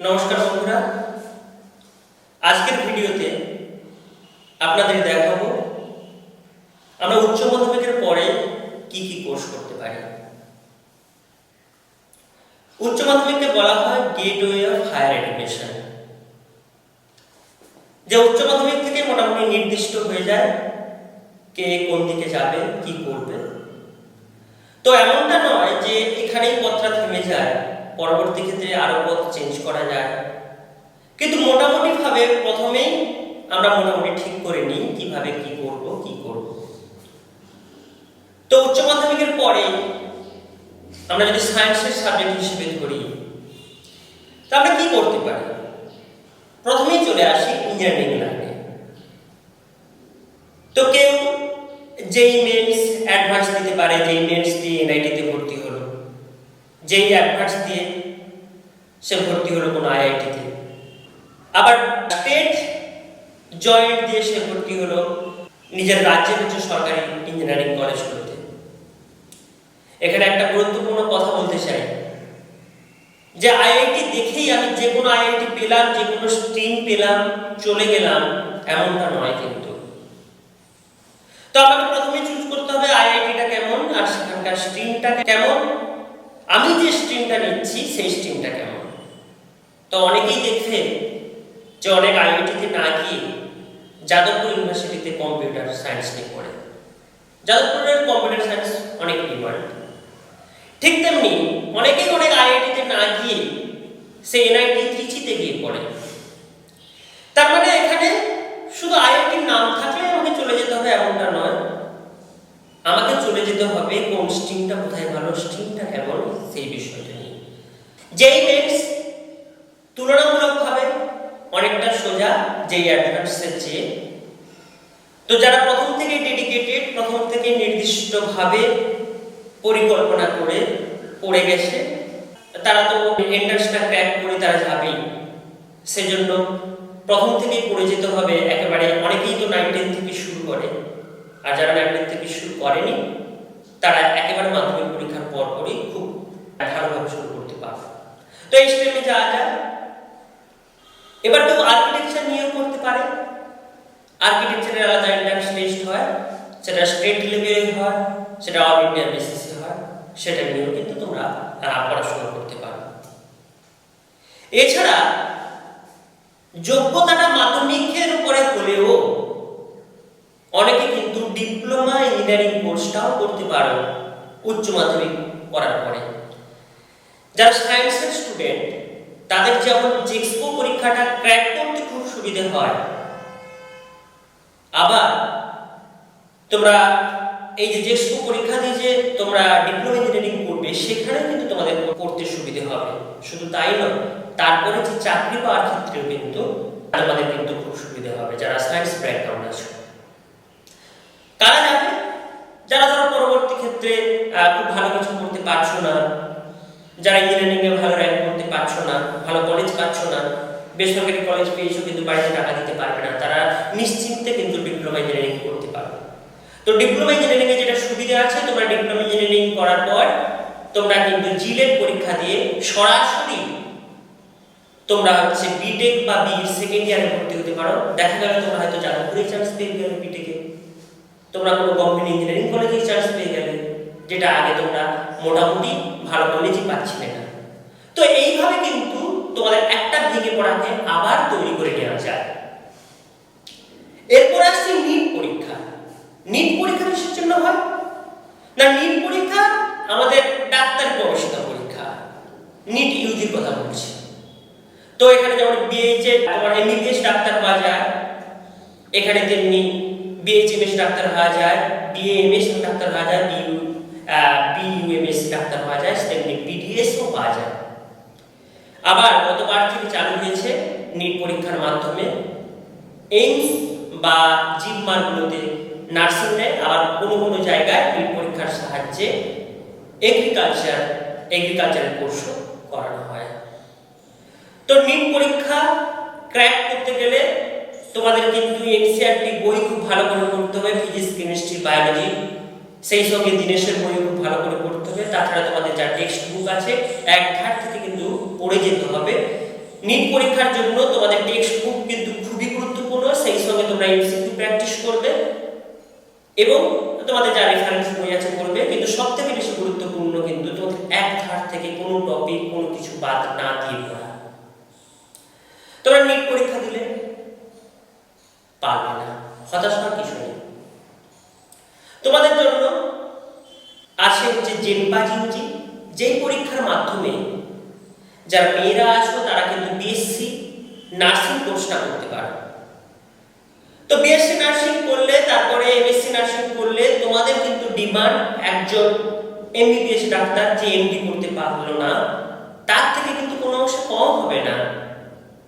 নমস্কার বন্ধুরা, আজকের ভিডিওতে আপনাদের দেখাবো আমরা উচ্চ মাধ্যমিকের পরে কি কি কোর্স করতে পারি। উচ্চ মাধ্যমিককে বলা হয় গেটওয়ে অফ হায়ার এডুকেশন, যে উচ্চ মাধ্যমিক থেকে মোটামুটি নির্দিষ্ট হয়ে যায় কে কোন দিকে যাবে, কি করবে। তো এমনটা নয় যে এখানেই পথটা থেমে যায়, পরবর্তী ক্ষেত্রে আরো পথ চেঞ্জ করা যায়, কিন্তু মোটামুটি ভাবে প্রথমেই আমরা মোটামুটি ঠিক করে নিই কিভাবে কি করব। তো উচ্চ মাধ্যমিকের পরে আমরা যদি সায়েন্সের সাবজেক্ট হিসেবে ধরি, তা আমরা কি করতে পারি? প্রথমেই চলে আসি ইঞ্জিনিয়ারিং লাইনে। তো কেউ যেই মেন্স অ্যাডভান্স দিতে পারে, যেই মেন্স দিয়ে এনআইটিতে ভর্তি হলো, যেই অ্যাডভান্স দিয়ে সে ভর্তি হলো কোনো আইআইটিতে, আবার স্টেট জয়েন্ট দিয়ে সে ভর্তি হলো নিজের রাজ্যের উচ্চ সরকারি ইঞ্জিনিয়ারিং কলেজগুলোতে। এখানে একটা গুরুত্বপূর্ণ কথা বলতে চাই যে আইআইটি দেখেই আমি যে কোনো আইআইটি পেলাম, যে কোনো স্ট্রিম পেলাম, চলে গেলাম, এমনটা নয় কিন্তু। তো আমাকে প্রথমে চুজ করতে হবে আইআইটিটা কেমন আর সেখানকার স্ট্রিমটা কেমন, আমি যে স্ট্রিমটা নিচ্ছি সেই স্ট্রিমটা কেমন। তো অনেকেই দেখবে যে অনেক আইআইটিতে না গিয়ে যাদবপুর ইউনিভার্সিটিতে কম্পিউটার সায়েন্স নিয়ে পড়ে। যাদবপুরের কম্পিউটার সায়েন্স অনেক ডিমান্ড। ঠিক তেমনি অনেকেই অনেক আইআইটিতে না গিয়ে সে এনআইটি ত্রিচিতে গিয়ে পড়ে। তার মানে এখানে শুধু আইআইটির নাম থাকলে আমাকে চলে যেতে হবে এমনটা নয়, আমাকে চলে যেতে হবে কোন স্ট্রিমটা কোথায় ভালো, স্ট্রিমটা কেমন সেই বিষয়টা নিয়ে। যেই মেন্স তুলনামূলকভাবে অনেকটা সোজা যেই অ্যাডভান্সের চেয়ে। তো যারা প্রথম থেকে ডেডিকেটেড, প্রথম থেকে নির্দিষ্টভাবে পরিকল্পনা করে পড়ে গেছে, তারা তো এন্ট্রান্সটা ক্র্যাক করে তারা যাবেই। সেজন্য প্রথম থেকেই পড়ে যেতে হবে একেবারে। অনেকেই তো 9-10 থেকে শুরু করে, আর যারা 9-10 থেকে শুরু করেনি তারা একেবারে মাধ্যমিক পরীক্ষার পরপরই খুব ভালোভাবে শুরু করতে পারবে। তো এই স্টেপে যাওয়া যায়। এবার কেউ আর্কিটেকচার নিয়েও করতে পারে। আর্কিটেকচারের আলাদা এন্ট্রান্স টেস্ট হয়, সেটা স্টেট লেভেলে হয়, সেটা অল ইন্ডিয়া বেসিসে হয়, সেটা নিয়েও কিন্তু তোমরা পড়াশোনা করতে পারো। এছাড়া যোগ্যতাটা মাধ্যমিকের উপরে হলেও অনেকে কিন্তু ডিপ্লোমা ইঞ্জিনিয়ারিং কোর্সটাও করতে পারো উচ্চ মাধ্যমিক করার পরে। যারা সায়েন্সের স্টুডেন্ট তাদের যেমন জেক্সপো পরীক্ষাটা ক্র্যাক করতে খুব সুবিধা হয়, আবার তোমরা এই যে জেক্সপো পরীক্ষা দিয়ে যে তোমরা ডিপ্লোমা ইঞ্জিনিয়ারিং করবে সেখানে কিন্তু তোমাদের পড়তে সুবিধা হবে। শুধু তাই নয়, তারপরে যে চাকরি পাওয়ার ক্ষেত্রেও কিন্তু তোমাদের কিন্তু খুব সুবিধা হবে যারা সায়েন্স ব্যাকগ্রাউন্ড আছে। কারা যাবে? যারা ধরো পরবর্তী ক্ষেত্রে খুব ভালো কিছু করতে পারছো না, যারা ইঞ্জিনিয়ারিং এ ভালো র্যাঙ্ক করতে পারছো না, ভালো কলেজ পাচ্ছ না, বেসরকারি কলেজ পেয়েছো কিন্তু বাড়িতে টাকা দিতে পারবে না, তারা নিশ্চিন্তে কিন্তু ডিপ্লোমা ইঞ্জিনিয়ারিং করতে পারবে। তো ডিপ্লোমা ইঞ্জিনিয়ারিং এ যেটা সুবিধা আছে, তোমরা ডিপ্লোমা ইঞ্জিনিয়ারিং করার পর তোমরা কিন্তু জিলেট পরীক্ষা দিয়ে সরাসরি তোমরা হচ্ছে বিটেক বা বিএ সেকেন্ড ইয়ারে ভর্তি হতে পারো। দেখা গেল তোমরা হয়তো যাদবপুরে চান্স পেয়ে গেলে বিটেকে, তোমরা কোনো গভর্নমেন্ট ইঞ্জিনিয়ারিং কলেজে চান্স পেয়ে গেলে, যেটা আগে তোমরা মোটামুটি ভালো কলেজই পাচ্ছিলে না। তো এইভাবে কিন্তু তোমাদের একটা ভেঙে পড়াকে আবার তৈরি করে নেওয়া যায়। এরপর আসছে নিট পরীক্ষা। নিট পরীক্ষা কিসের জন্য হয় না? নিট পরীক্ষা আমাদের ডাক্তারি প্রবেশিকা পরীক্ষা, নিট ইউজির কথা বলছি। তো এখানে যেমন বিএইচএ তোমার এমবিবিএস ডাক্তার হওয়া যায়, এখানে তেমনি বিএইচএমএস ডাক্তার হওয়া যায়, বিএএমএস ডাক্তার হওয়া যায়, বিইউএমএস ডাক্তার হওয়া যায়, তেমনি বিডিএসও পাওয়া যায়। আবার গতবার থেকে চালু হয়েছে নিট পরীক্ষার মাধ্যমে এইমস বা জিপমারগুলোতে নার্সিং নেয়, আবার কোনো কোনো জায়গায় নিট পরীক্ষার সাহায্যে এগ্রিকালচারের কোর্সও করানো হয়। তো নিট পরীক্ষা ক্র্যাক করতে গেলে তোমাদের কিন্তু এনসিইআরটি বই খুব ভালো করে পড়তে হবে, ফিজিক্স, কেমিস্ট্রি, বায়োলজি, সেই সঙ্গে দিনেশের বই খুব ভালো করে পড়তে হবে। তাছাড়া তোমাদের যা টেক্সট বুক আছে এক ধার থেকে কিন্তু পড়ে যেতে হবে, নিট পরীক্ষার জন্য তোমাদের টেক্সট বুক কিন্তু খুবই গুরুত্বপূর্ণ, সেই সঙ্গে তোমরা এমসিকিউ প্র্যাকটিস করবে এবং তোমাদের যা রেফারেন্স বই আছে করবে, কিন্তু সবথেকে বেশি গুরুত্বপূর্ণ কিন্তু তোমাদের এক ধার থেকে কোনো টপিক কোনো কিছু বাদ না দিয়ে পড়া। তোমরা নিট পরীক্ষা দিলে পারবে না, হতাশ হওয়ার কিছু নেই। তোমাদের জন্য আছে হচ্ছে জেনপাজিউজি, যেই পরীক্ষার মাধ্যমে যারা মেয়েরা আছো তারা কিন্তু বিএসসি নার্সিং কোর্সটা করতে পারো। তো বিএসসি নার্সিং করলে, তারপরে এমএসসি নার্সিং করলে তোমাদের কিন্তু ডিমান্ড একজন এমবিবিএস ডাক্তার যে এমডি করতে পারলো না তার থেকে কিন্তু কোনো অংশে কম হবে না,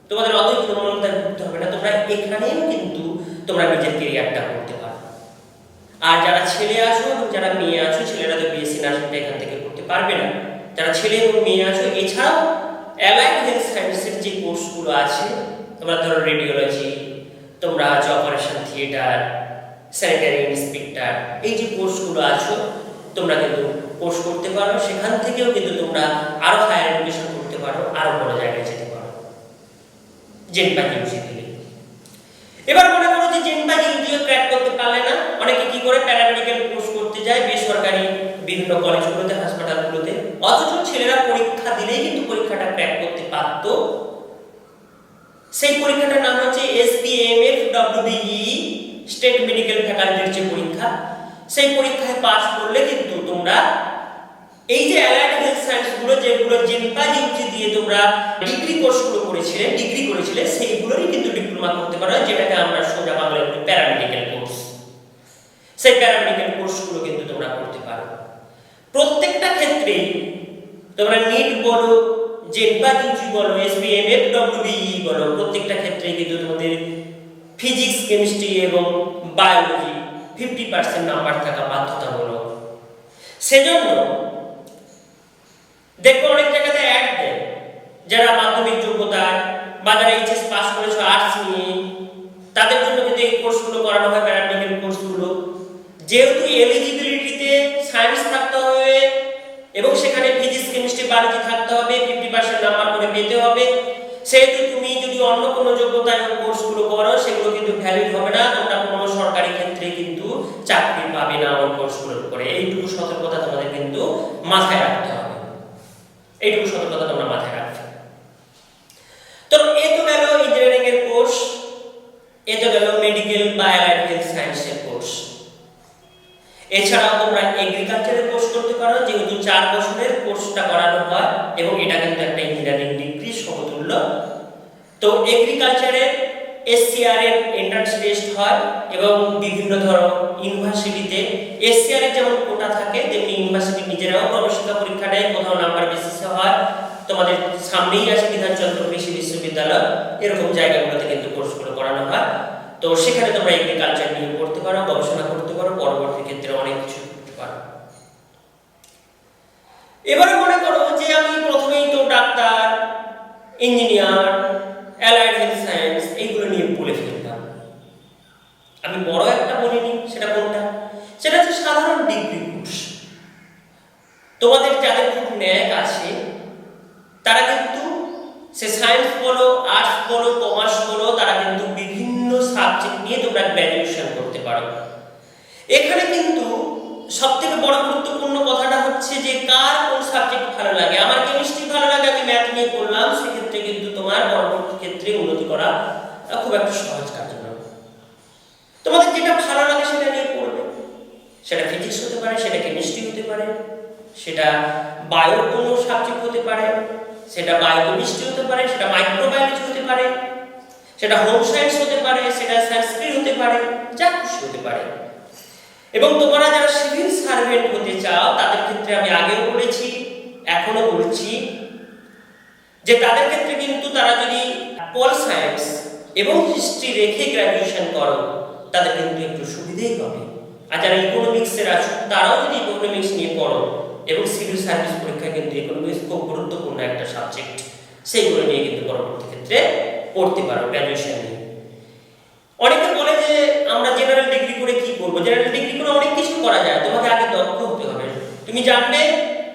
তোমাদের অতই প্রবণতায় ভুগতে হবে না, তোমরা এখানেও কিন্তু তোমরা নিজের কেরিয়ারটা করতে পারো। আর যারা ছেলে আছো এবং যারা মেয়ে আছো, ছেলেরা তো বিএসসি নার্সিংটা এখান থেকে করতে পারবে না, যারা ছেলে এবং মেয়ে আছো এছাড়াও অ্যালাইড হেলথ সায়েন্সের যে কোর্সগুলো আছে, তোমরা ধরো রেডিওলজি, তোমরা আছে অপারেশন থিয়েটার, স্যানিটারি ইন্সপেক্টর, এই যে কোর্সগুলো আছো তোমরা কিন্তু কোর্স করতে পারো, সেখান থেকেও কিন্তু তোমরা আরো হায়ার এডুকেশন করতে পারো, আরো বড় জায়গায় যেতে পারো জেনপাজিউজি দিলে। এবার মনে করো যে জেনপাজিউজিও ক্র্যাক করতে পারলে না, অনেকে কি করে প্যারামেডিক্যাল কোর্স করতে যায় বেসরকারি বিভিন্ন কলেজগুলোতে, হাসপাতালগুলোতে, অথচ ছেলেরা পরীক্ষা দিলেই কিন্তু পরীক্ষাটা ক্র্যাক করতে পারতো। সেই পরীক্ষাটার নাম হচ্ছে SPMFWBE, স্টেট মেডিকেল ফ্যাকাল্টির যে পরীক্ষা, সেই পরীক্ষায় পাস করলে কিন্তু তোমরা এই যে অ্যালাইড হেলথ সায়েন্স গুলো যেগুলো জেনপাজিউজি দিয়ে তোমরা ডিগ্রি কোর্সগুলো করেছিলে সেইগুলোরই কিন্তু ডিপ্লোমা করতে পারো, যেটাকে আমরা সোজা বাংলায় বলি প্যারামেডিক্যাল কোর্স। সেই প্যারামেডিক্যাল কোর্সগুলো কিন্তু তোমরা করতে পারো। প্রত্যেকটা ক্ষেত্রেই তোমরা নিট বলো, জেনপাজিউজি বলো, SPMFWBE বলো, প্রত্যেকটা ক্ষেত্রে কিন্তু তোমাদের ফিজিক্স, কেমিস্ট্রি এবং বায়োলজি 50% নাম্বার থাকা বাধ্যতামূলক। সেজন্য দেখো অনেক জায়গাতে অ্যাড দেয় যারা মাধ্যমিক যোগ্যতা বা যারা এইচএস পাস করেছো আর্টস নিয়ে, তাদের জন্য কিন্তু এই কোর্সগুলো করানো হয়, প্যারামেডিক্যাল কোর্সগুলো। যেহেতু এলিজিবিলিটিতে সায়েন্স থাকতে হবে এবং সেখানে ফিজিক্স, কেমিস্ট্রি, বায়োলজি থাকতে হবে, 50% নাম্বার করে পেতে হবে, সেহেতু তুমি যদি অন্য কোনো যোগ্যতার কোর্সগুলো করো সেগুলো কিন্তু ভ্যালিড হবে না, তোমরা কোনো সরকারি ক্ষেত্রে কিন্তু চাকরি পাবে না ওই কোর্সগুলোর উপরে। এইটুকু সতর্কতা তোমাদের কিন্তু মাথায় রাখতে হবে, এইটুকু সতর্কতা তোমরা মাথায় রাখবে। তো এ তো গেল ইঞ্জিনিয়ারিং এর কোর্স, এ তো গেল মেডিকেল বা অ্যালাইড হেলথ সায়েন্সের কোর্স। এছাড়াও তোমরা এগ্রিকালচারের কোর্স করতে পারো, যেহেতু 4 বছরের কোর্সটা করানো হয় এবং এটা কিন্তু একটা ইঞ্জিনিয়ারিং ডিগ্রি সমতুল্য। তো এগ্রিকালচারের SCR এর এন্ট্রান্স টেস্ট হয় এবং বিভিন্ন ধরো ইউনিভার্সিটিতে SCR এর যেমন কোটা থাকে তেমনি ইউনিভার্সিটি নিজেরাও প্রবেশিকা পরীক্ষা নেয়, কোথাও নাম্বার বেসিসে হয়। তোমাদের সামনেই আছে বিধানচন্দ্র কৃষি বিশ্ববিদ্যালয়, এরকম জায়গাগুলোতে কিন্তু কোর্সগুলো করানো হয়। তো সেখানে তোমরা এগ্রিকালচার নিয়ে পড়তে পারো, গবেষণা করতে পারো, পরবর্তী ক্ষেত্রে অনেক কিছু করতে পারো। এবারে মনে করো যে আমি প্রথমেই তো doctor, engineer, allied health science এইগুলো নিয়ে বলে ফেললাম, আমি বড় একটা বলিনি। সেটা কোনটা? সেটা হচ্ছে সাধারণ ডিগ্রি কোর্স। তোমাদের যাদের খুব ন্যাক আছে তারা কিন্তু সে সায়েন্স বলো, আর্টস বলো, কমার্স বলো, তারা কিন্তু বিভিন্ন সাবজেক্ট নিয়ে তোমরা গ্র্যাজুয়েশন করতে পারো। এখানে কিন্তু সবথেকে বড় গুরুত্বপূর্ণ কথাটা হচ্ছে যে কার কোন সাবজেক্ট ভালো লাগে। আমার কেমিস্ট্রি ভালো লাগে, আমি ম্যাথ নিয়ে পড়লাম, সেক্ষেত্রে কিন্তু তোমার পরবর্তী ক্ষেত্রে উন্নতি করা খুব একটা সহজ কাজ নয়। তোমাদের যেটা ভালো লাগে সেটা নিয়ে পড়বে, সেটা ফিজিক্স হতে পারে, সেটা কেমিস্ট্রি হতে পারে, সেটা বায়ো কোনো সাবজেক্ট হতে পারে, সেটা বায়োকেমিস্ট্রি হতে পারে, সেটা মাইক্রোবায়োলজি হতে পারে, সেটা হোম সায়েন্স হতে পারে, সেটা সংস্কৃত হতে পারে, যা খুশি হতে পারে। এবং তোমরা যারা সিভিল সার্ভেন্ট হতে চাও তাদের ক্ষেত্রে আমি আগেও বলেছি, এখনো বলছি যে তাদের ক্ষেত্রে কিন্তু তারা যদি পল সায়েন্স এবং হিস্ট্রি রেখে গ্র্যাজুয়েশন করো তাদের কিন্তু একটু সুবিধেই হবে। আর যারা ইকোনমিক্সের আছো তারাও যদি ইকোনমিক্স নিয়ে পড়ো, এবং সিভিল সার্ভিস পরীক্ষায় কিন্তু ইকোনমিক্স খুব গুরুত্বপূর্ণ একটা সাবজেক্ট, সেইগুলো নিয়ে কিন্তু পরবর্তী ক্ষেত্রে পড়তে পারো গ্র্যাজুয়েশন নিয়ে। অনেকে বলে যে আমরা জেনারেল ডিগ্রি করে কি করব? জেনারেল ডিগ্রি করে অনেক কিছু করা যায়, তোমাকে আগে দক্ষ হতে হবে। তুমি জানবে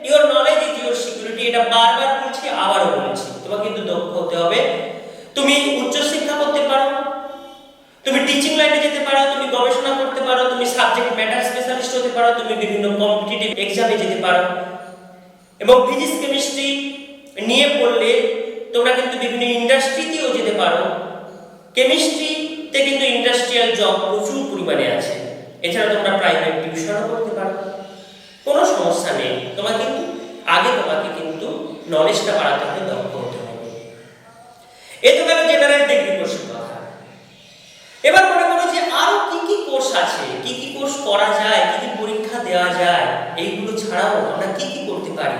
your knowledge is your security, এটা বারবার বলছি, আবারও বলছি, তোমাকে কিন্তু দক্ষ হতে হবে। তুমি উচ্চশিক্ষা করতে পারো, তুমি টিচিং লাইনে যেতে পারো, তুমি গবেষণা করতে পারো, তুমি সাবজেক্ট ম্যাটার স্পেশালিস্ট হতে পারো, তুমি বিভিন্ন কম্পিটিটিভ এক্সামে যেতে পারো। এবং ফিজিক্স কেমিস্ট্রি নিয়ে পড়লে তোমরা কিন্তু বিভিন্ন ইন্ডাস্ট্রিতেও যেতে পারো। কেমিস্ট্রিতে কিন্তু ইন্ডাস্ট্রিয়াল জব প্রচুর পরিমাণে আছে। এছাড়া তোমরা প্রাইভেট টিউশনও করতে পারো, কোনো সমস্যা নেই। তোমাকে কিন্তু নলেজটা বাড়াতে হবে, দক্ষ হতে হবে। এ তো গেল জেনারেল ডিগ্রি কোর্সের কথা। এবার মনে করো যে আরো কি কি কোর্স আছে, কি কি কোর্স করা যায়, কি কি পরীক্ষা দেওয়া যায়, এইগুলো ছাড়াও আমরা কি কি করতে পারি।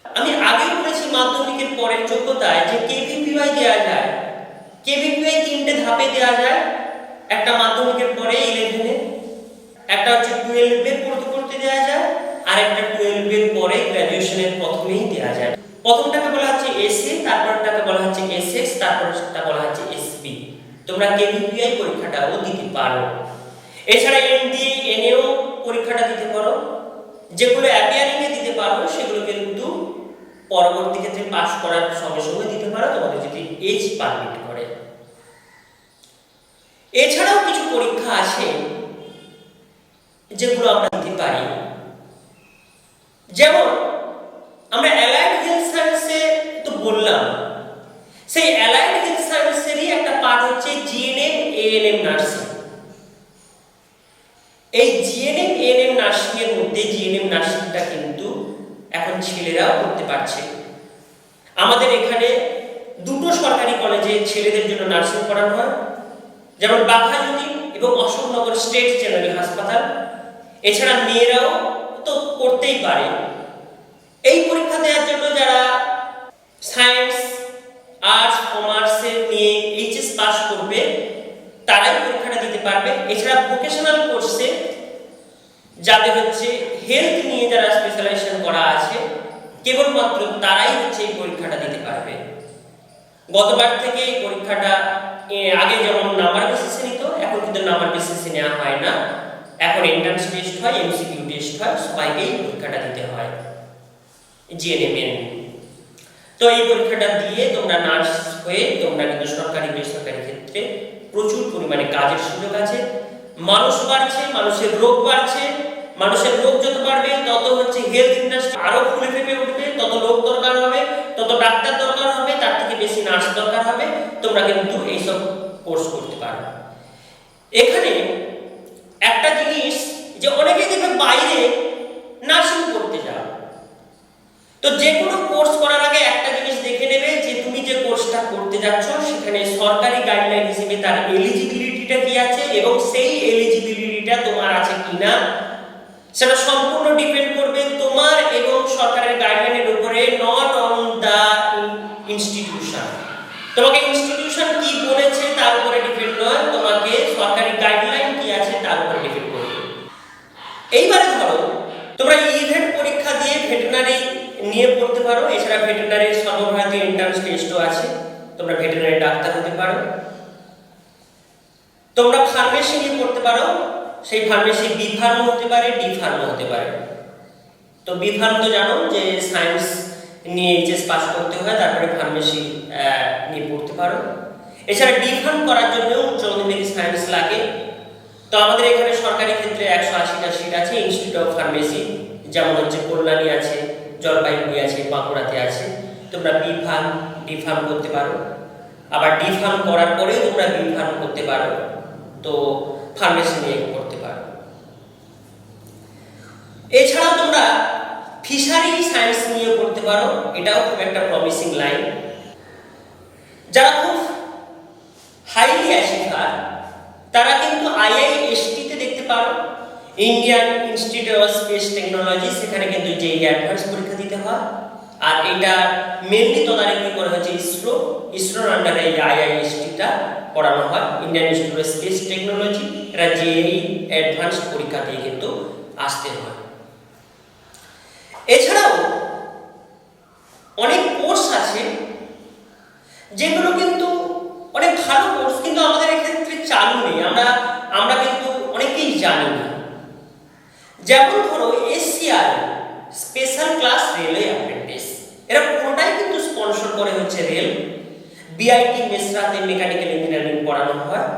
আমি আগে বলেছি মাধ্যমিকের পরের যোগ্যতায় যে কেভিপিওয়াই দেওয়া যায়। কেভিপিওয়াই 3টে ধাপে দেওয়া যায়। একটা মাধ্যমিকের পরে 11-এ, একটা হচ্ছে 12-এ পড়তে দেওয়া যায়, আর একটা 12-এর পরে গ্র্যাজুয়েশনের প্রথমেই দেওয়া যায়। প্রথমটাকে বলা হচ্ছে এসএ, তারপরটাকে বলা হচ্ছে এসএক্স, তারপরটা বলা হচ্ছে এসবি। তোমরা কেভিপিওয়াই পরীক্ষাটাও দিতে পারো। এছাড়া এনডিএ এনএও পরীক্ষাটা দিতে পারো। যেগুলো অ্যাপিয়ারিং এ দিতে পারো সেগুলো কিন্তু পরবর্তী ক্ষেত্রে পাস করার সঙ্গে সঙ্গে দিতে পারো, তোমাদের যদি এজ পারমিট করে। এছাড়াও কিছু পরীক্ষা আছে যেগুলো আমরা দিতে পারি। যেমন আমরা অ্যালাইড হেলথ সায়েন্সে তো বললাম, সেই অ্যালাইড হেলথ সায়েন্সেরই একটা পার্ট হচ্ছে জিএনএম এএনএম নার্সিং। এই জিএনএম এএনএম নার্সিং এর মধ্যে জিএনএম নার্সিংটা কিন্তু এখন ছেলেরাও করতে পারছে। আমাদের এখানে দুটো সরকারি কলেজে ছেলেদের জন্য নার্সিং পড়ানো হয়, যেমন বাঘাযতীন এবং অশোকনগর স্টেট জেনারেল হাসপাতাল। এছাড়া মেয়েরাও তো করতেই পারে। এই পরীক্ষা দেওয়ার জন্য যারা সায়েন্স, আর্টস, কমার্সে নিয়ে এইচএস পাস করবে তারাই পরীক্ষাটা দিতে পারবে। এছাড়া ভোকেশনাল কোর্সে যাদের হচ্ছে হেলথ নিয়ে যারা স্পেশালাইজেশন করা আছে কেবলমাত্র তারাই হচ্ছে এই পরীক্ষাটা দিতে পারবে। গতবার থেকে এই পরীক্ষাটা আগে যেমন নাম্বার বেসিসে নিত, এখন কিন্তু নাম্বার বেসিসে নেওয়া হয় না। এখন এন্ট্রান্স টেস্ট হয়, এমসিকিউ টেস্ট হয়, সবাইকেই পরীক্ষাটা দিতে হয় জিএনএম। তো এই পরীক্ষাটা দিয়ে তোমরা নার্স হয়ে তোমরা কিন্তু সরকারি বেসরকারি ক্ষেত্রে প্রচুর পরিমাণে কাজের সুযোগ আছে। মানুষ বাড়ছে, মানুষের রোগ বাড়ছে, মানুষের রোগ যত বাড়বে তত হচ্ছে হেলথ ইন্ডাস্ট্রি আরো ফুলে ফেপে উঠবে, তত লোক দরকার হবে, তত ডাক্তার দরকার হবে, তার থেকে বেশি নার্স দরকার হবে। তোমরা কিন্তু এইসব কোর্স করতে পারো। এখানে একটা জিনিস যে অনেকেই দেখবে বাইরে নার্সিং করতে যাও, তো যে কোনো কোর্স করার আগে একটা জিনিস দেখে নেবে যে তুমি যে কোর্সটা করতে যাচ্ছ সেখানে সরকারি গাইডলাইন হিসেবে তার এলিজিবিলিটিটা কি আছে এবং সেই এলিজিবিলিটিটা তোমার আছে কিনা সেটা সম্পূর্ণ ডিপেন্ড করবে তোমার এবং সরকারের গাইডলাইনের উপরে, নট অন দা ইনস্টিটিউশন। তোমাকে ইনস্টিটিউশন কি বলেছে তার উপরে ডিপেন্ড নয়, তোমাকে সরকারি গাইডলাইন কি আছে তার উপরে ডিপেন্ড করবে। এইবারে ধরো তোমরা ইভেন্ট পরীক্ষা দিয়ে ভেটেরিনারি নিয়ে পড়তে পারো। এছাড়া ভেটেরিনারির সর্বভারতীয় এন্ট্রান্স টেস্টও আছে, তোমরা ভেটেরিনারি ডাক্তার হতে পারো। তোমরা ফার্মেসি নিয়ে পড়তে পারো, সেই ফার্মেসি বি ফার্ম হতে পারে, ডি ফার্ম হতে পারে। তো বি ফার্ম তো জানো যে সায়েন্স নিয়ে এইচএস পাস করতে হয়, তারপরে ফার্মেসি নিয়ে পড়তে পারো। এছাড়া ডি ফার্ম করার জন্য উচ্চ মাধ্যমিক সায়েন্স লাগে। তো আমাদের এখানে সরকারি ক্ষেত্রে 180টা সিট আছে ইনস্টিটিউট অফ ফার্মেসি, যেমন হচ্ছে কল্যাণী আছে, জলপাইগুড়ি আছে, বাঁকুড়াতে আছে। তোমরা বি ফার্ম, ডি ফার্ম করতে পারো। আবার ডি ফার্ম করার পরেও তোমরা বি ফার্ম করতে পারো, তো ফার্মেসি নিয়ে করতে পারো। এছাড়াও তোমরা ফিশারি সায়েন্স নিয়ে পড়তে পারো, এটাও খুব একটা প্রমিসিং লাইন। যারা খুব হাইলি অ্যাচিভার তারা কিন্তু আইআইএসটিতে দেখতে পারো, Indian institute of speech technology, সেখানে কিন্তু জেই অ্যাডভান্স পরীক্ষা দিতে হয়। আর এটা মেনলি তদারকি করা হচ্ছে ইসরোর আন্ডারে এই আইআইএসটিটা পড়ানো হয়, Indian institute of speech technology. এটা জেই অ্যাডভান্স পরীক্ষা দিয়ে কিন্তু আসতে হয়। এছাড়াও অনেক কোর্স আছে যেগুলো কিন্তু অনেক ভালো কোর্স, কিন্তু আমাদের এক্ষেত্রে চালু নেই, আমরা কিন্তু অনেকেই জানি না। যেমন ধরো SCR, special class railway apprentice, এরা পুরোটাই কিন্তু স্পন্সর পরে হচ্ছে রেল, বিআইটি মেসরাতে মেকানিক্যাল ইঞ্জিনিয়ারিং পড়ানো হয়।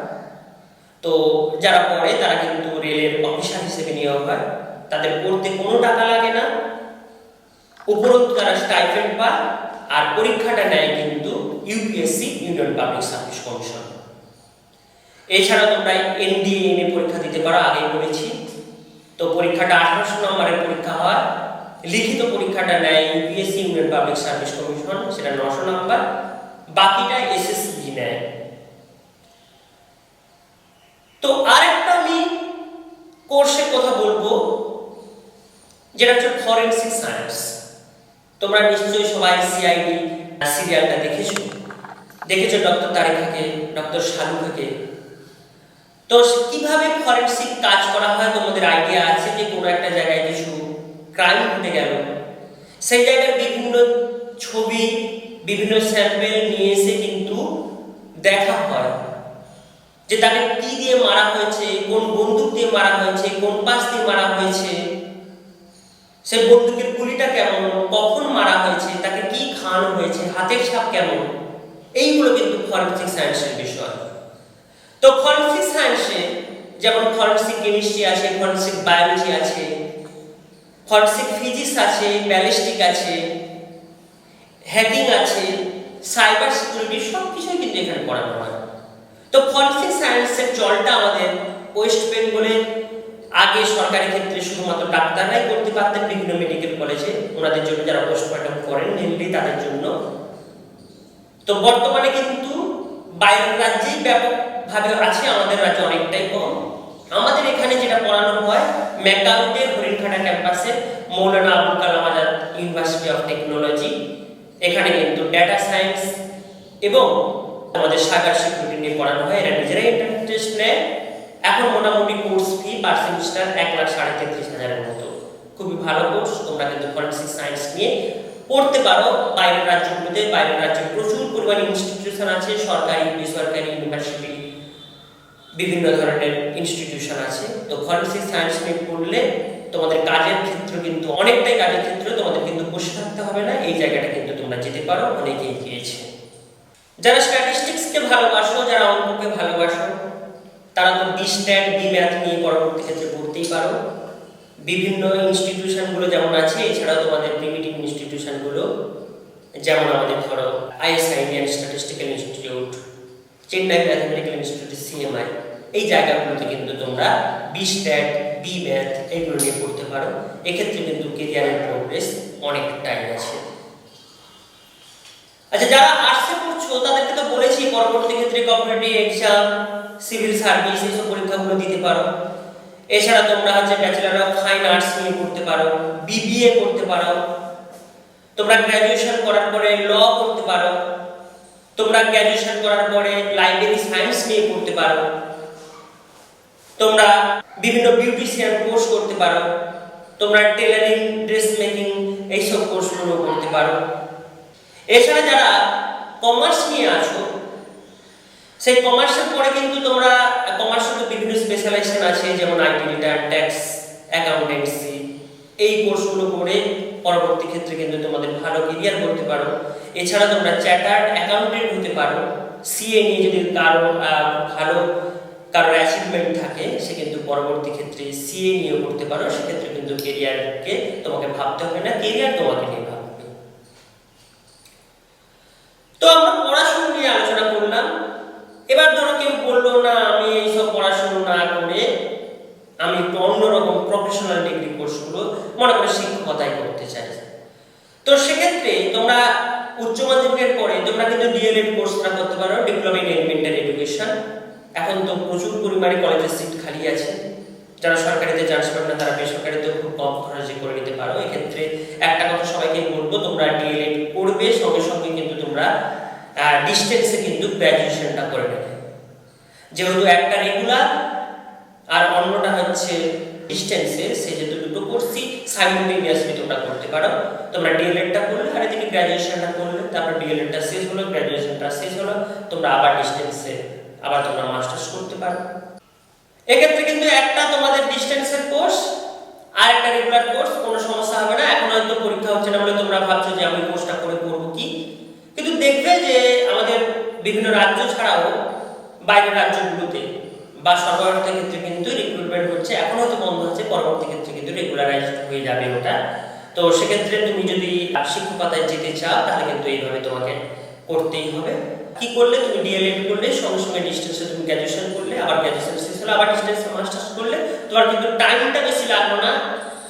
তো যারা পড়ে তারা কিন্তু রেলের অফিসার হিসেবে নিয়োগ হয়, তাদের পড়তে কোনো টাকা লাগে না, উপরন্তু তারা স্টাইপেন্ড পায়, আর পরীক্ষাটা নেয় কিন্তু UPSC, union public service commission. এছাড়া তোমরা এনডিএ পরীক্ষা দিতে পারো, আগেই বলেছি। তো পরীক্ষাটা 1800 নম্বরের পরীক্ষা হয়, লিখিত পরীক্ষাটা নেয় UPSC, union public service commission, সেটা 900 নম্বর, বাকিটা এসএসসি নেয়। তো আরেকটা আমি কোর্সের কথা বলবো, যেটা হচ্ছে ফরেনসিক সায়েন্স। তোমরা নিশ্চয়ই সবাই সিআইডি সিরিয়ালটা দেখেছো ডক্টর তারেকাকে, ডক্টর শাহরুখকে। তো কিভাবে ফরেনসিক কাজ করা হয় তোমাদের আইডিয়া আছে, যে কোনো একটা জায়গায় কিছু ক্রাইম ঘটে গেল, সেই জায়গার বিভিন্ন ছবি, বিভিন্ন স্যাম্পেল নিয়ে এসে কিন্তু দেখা হয় যে তাকে কি দিয়ে মারা হয়েছে, কোন বন্দুক দিয়ে মারা হয়েছে, কোন পাশ দিয়ে মারা হয়েছে, সে বন্দুকের গুলিটা কেমন, কখন মারা হয়েছে, তাকে কি খাওয়ানো হয়েছে, হাতের ছাপ কেমন, এইগুলো কিন্তু ফরেনসিক সায়েন্সের বিষয়। তো ফরেনসিক সায়েন্সে যেমন ফরেনসিক কেমিস্ট্রি আছে, ফরেনসিক বায়োলজি আছে, ফরেনসিক ফিজিক্স আছে, ব্যালিস্টিক আছে, হ্যাকিং আছে, সাইবার সিকিউরিটি, সব কিছুই কিন্তু এখানে পড়ানো হয়। তো ফরেনসিক সায়েন্সের চলটা আমাদের ওয়েস্ট বেঙ্গলে আগে সরকারি ক্ষেত্রে শুধুমাত্র ডাক্তাররাই করতে পারতেন, বিভিন্ন মেডিকেল কলেজে ওনাদের জন্য যারা পোস্টমর্টম করেন মেনলি তাদের জন্য। তো বর্তমানে কিন্তু বাইরের রাজ্যেই ব্যাপকভাবে আছে, আমাদের রাজ্যে অনেকটাই কম। আমাদের এখানে যেটা পড়ানো হয় ম্যাকাউটের হরিণঘাটা ক্যাম্পাসে Maulana Abul Kalam Azad university of technology, এখানে কিন্তু ডেটা সায়েন্স এবং আমাদের সাইবার সিকিউরিটি নিয়ে পড়ানো হয়। এরা নিজেরাই ইন্টারেস্ট নেয়। এখন মোটামুটি কোর্স ফি পার সেমিস্টার 1,33,000-এর মতো, খুবই ভালো কোর্স। তোমরা কিন্তু ফরেনসিক সায়েন্স নিয়ে পড়তে পারো। বাইরের রাজ্যগুলোতে, বাইরের রাজ্যে প্রচুর পরিমাণে ইনস্টিটিউশন আছে, সরকারি বেসরকারি ইউনিভার্সিটি, বিভিন্ন ধরনের ইনস্টিটিউশন আছে। তো ফরেনসিক সায়েন্স নিয়ে পড়লে তোমাদের কাজের ক্ষেত্র কিন্তু অনেকটাই, কাজের ক্ষেত্রে তোমাদের কিন্তু বসে থাকতে হবে না, এই জায়গাটা কিন্তু তোমরা যেতে পারো, অনেকেই গিয়েছে। যারা স্ট্যাটিস্টিক্সকে ভালোবাসো, যারা অঙ্ককে ভালোবাসো, তারা তো বিস্ট্যাট, বিম্যাথ নিয়ে পরবর্তী ক্ষেত্রে পড়তেই পারো। বিভিন্ন ইনস্টিটিউশনগুলো যেমন আছে, এছাড়াও তোমাদের প্রিমিটিভ ইনস্টিটিউশনগুলো যেমন আমাদের ধরো ISI, Indian statistical institute, Chennai mathematical institute, CMI, এই জায়গাগুলোতে কিন্তু তোমরা বিস্ট্যাট, বিম্যাথ এইগুলো নিয়ে পড়তে পারো। এক্ষেত্রে কিন্তু কেরিয়ারের প্রোগ্রেস অনেকটাই আছে। আচ্ছা, যারা আর্টসে পড়ছো তাদেরকে তো বলেছি পরবর্তী ক্ষেত্রে কম্পিটিটিভ এক্সাম, সিভিল সার্ভিস এইসব পরীক্ষাগুলো দিতে পারো। এছাড়া তোমরা হচ্ছে ব্যাচেলর অফ ফাইন আর্টস নিয়ে পড়তে পারো, বিবিএ করতে পারো, তোমরা গ্র্যাজুয়েশন করার পরে ল করতে পারো, তোমরা গ্র্যাজুয়েশন করার পরে লাইব্রেরি সায়েন্স নিয়ে পড়তে পারো, তোমরা বিভিন্ন বিউটিশিয়ান কোর্স করতে পারো, তোমরা টেলারিং, ড্রেস মেকিং এইসব কোর্সগুলো করতে পারো। এছাড়া যারা কমার্স নিয়ে আছো, সেই কমার্সের পরে কিন্তু তোমরা কমার্সের তো বিভিন্ন স্পেশালাইজেশন আছে, যেমন আইটি রিটার্ন, ট্যাক্স, অ্যাকাউন্টেন্সি, এই কোর্সগুলো করে পরবর্তী ক্ষেত্রে কিন্তু তোমাদের ভালো ক্যারিয়ার করতে পারো। এছাড়া তোমরা চার্টার্ড অ্যাকাউন্টেন্ট হতে পারো। সিএ নিয়ে যদি ভালো কারোর অ্যাচিভমেন্ট থাকে, সে কিন্তু পরবর্তী ক্ষেত্রে সিএ নিয়েও করতে পারো। সেক্ষেত্রে কিন্তু ক্যারিয়ারকে তোমাকে ভাবতে হবে না, ক্যারিয়ার তোমাকে নিয়ে ভাববে। তো আমরা পড়াশোনা নিয়ে আলোচনা করলাম। এবার ধরো কেউ বললো না, আমি এইসব পড়াশোনা না করে আমি একটু অন্যরকম প্রফেশনাল ডিগ্রি কোর্সগুলো মনে করে শিক্ষকতাই করতে চাই। তো সেক্ষেত্রে তোমরা উচ্চ মাধ্যমিকের পরে তোমরা কিন্তু ডিএলএড কোর্সটা করতে পারো, ডিপ্লোমা ইন এলিমেন্টারি এডুকেশন। এখন তো প্রচুর পরিমাণে কলেজের সিট খালি আছে। যারা সরকারিতে চান্স পাবে না, তারা বেসরকারিতে খুব কম খরচে করে নিতে পারো। এক্ষেত্রে একটা কথা সবাইকে বলবো, তোমরা ডিএলএড করবে, সঙ্গে সঙ্গে কিন্তু তোমরা ডিস্টেন্সে কিন্তু গ্র্যাজুয়েশনটা করে নেবে। যেহেতু একটা রেগুলার আর অন্যটা হচ্ছে ডিস্টেন্সে, সেহেতু দুটো কোর্সই সাইমultaneously তোমরা করতে পারো। তোমরা ডিএলএডটা করলে আর এদিকে গ্র্যাজুয়েশনটা করলে, তারপর ডিএলএডটা শেষ হলো, গ্র্যাজুয়েশনটা শেষ হলো, তোমরা আবার ডিস্টেন্সে আবার তোমরা মাস্টার্স করতে পারো। এক্ষেত্রে কিন্তু একটা তোমাদের ডিস্টেন্সের কোর্স আর একটা রেগুলার কোর্স, কোনো সমস্যা হবে না। এখন হয়তো পরীক্ষা হচ্ছে না বলে তোমরা ভাবছো যে আমি কোর্সটা করে করবো কি, কিন্তু দেখবে যে আমাদের বিভিন্ন রাজ্য ছাড়াও বাইরের রাজ্যগুলোতে বা সরকারের ক্ষেত্রে কিন্তু রিক্রুটমেন্ট হচ্ছে, এখন হয়তো বন্ধ আছে, পরবর্তী ক্ষেত্রে কিন্তু রেগুলারাইজ হয়ে যাবে ওটা। তো সেক্ষেত্রে তুমি যদি শিক্ষকতায় যেতে চাও তাহলে কিন্তু এইভাবে তোমাকে করতেই হবে। কি করলে, তুমি ডিএলএড করলে, সঙ্গে সঙ্গে ডিস্টেন্সে তুমি গ্র্যাজুয়েশন করলে, আবার গ্র্যাজুয়েশন শেষ হলে আবার ডিস্টেন্সে মাস্টার্স করলে, তোমার কিন্তু টাইমটা বেশি লাগবে না,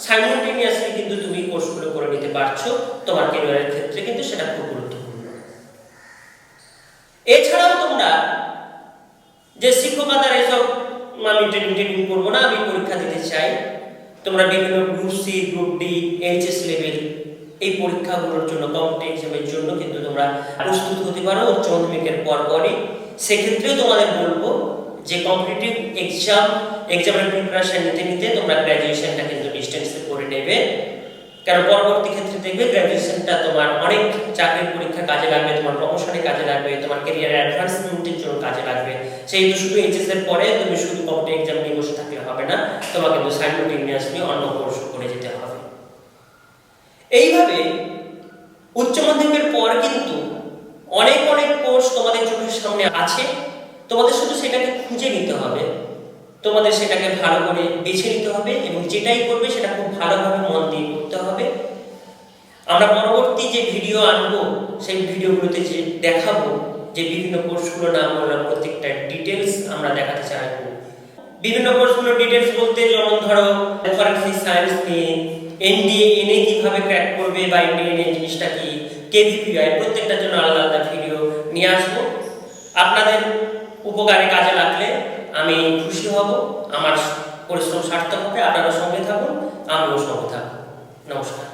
সাইমultaneously কিন্তু তুমি কোর্সগুলো করে নিতে পারছো। তোমার ক্যারিয়ারের ক্ষেত্রে কিন্তু সেটা খুব গুরুত্বপূর্ণ। এছাড়াও তোমরা যে শিক্ষকতার এসব আমি ট্রেনিং করবো না, আমি পরীক্ষা দিতে চাই, তোমরা বিভিন্ন group C, group D, HS level এই পরীক্ষাগুলোর জন্য, কম্পিটিটিভ এক্সামের জন্য কিন্তু তোমরা প্রস্তুত হতে পারো উচ্চ মাধ্যমিকের পরপরই। সেক্ষেত্রেও তোমাদের বলবো যে কম্পিটিটিভ এক্সামের প্রিপারেশন নিতে নিতে তোমরা গ্র্যাজুয়েশনটা কিন্তু ডিস্টেন্সে করে নেবে, কারণ পরবর্তী ক্ষেত্রে দেখবে গ্র্যাজুয়েশনটা তোমার অনেক চাকরির পরীক্ষা কাজে লাগবে, তোমার প্রমোশনে কাজে লাগবে, তোমার ক্যারিয়ার অ্যাডভান্সমেন্টের জন্য কাজে লাগবে। সেই তো শুধু এইচএস এর পরে তুমি শুধু কম্পিটিটিভ এক্সাম নিয়ে বসে থাকলে হবে না, তোমাকে কিন্তু সাইমultaneously অন্য কোর্স করে যেতে হবে। এইভাবে উচ্চ মাধ্যমিকের পর কিন্তু অনেক কোর্স তোমাদের চোখের সামনে আছে, তোমাদের শুধু সেটাকে খুঁজে নিতে হবে, তোমাদের সেটাকে ভালো করে বেছে নিতে হবে এবং যেটাই করবে সেটা খুব ভালোভাবে মন দিয়ে করতে হবে। আমরা পরবর্তী যে ভিডিও আনবো সেই ভিডিওগুলোতে যে দেখাবো যে বিভিন্ন কোর্সগুলোর নাম বললাম, প্রত্যেকটা ডিটেলস আমরা দেখাতে চাইবো। বিভিন্ন কোর্সগুলোর ডিটেলস বলতে যেমন ধরো ফরেনসিক সায়েন্স নিয়ে এনডিএ এনএ কিভাবে ক্র্যাক করবে বা এনডিএ জিনিসটা কি, কেভিপিআই, প্রত্যেকটার জন্য আলাদা আলাদা ভিডিও নিয়ে আসবো। আপনাদের উপকারে কাজে লাগলে আমি খুশি হব, আমার পরিশ্রম সার্থক হবে। আপনারা সঙ্গে থাকুন, আমিও সঙ্গে থাকবো। নমস্কার।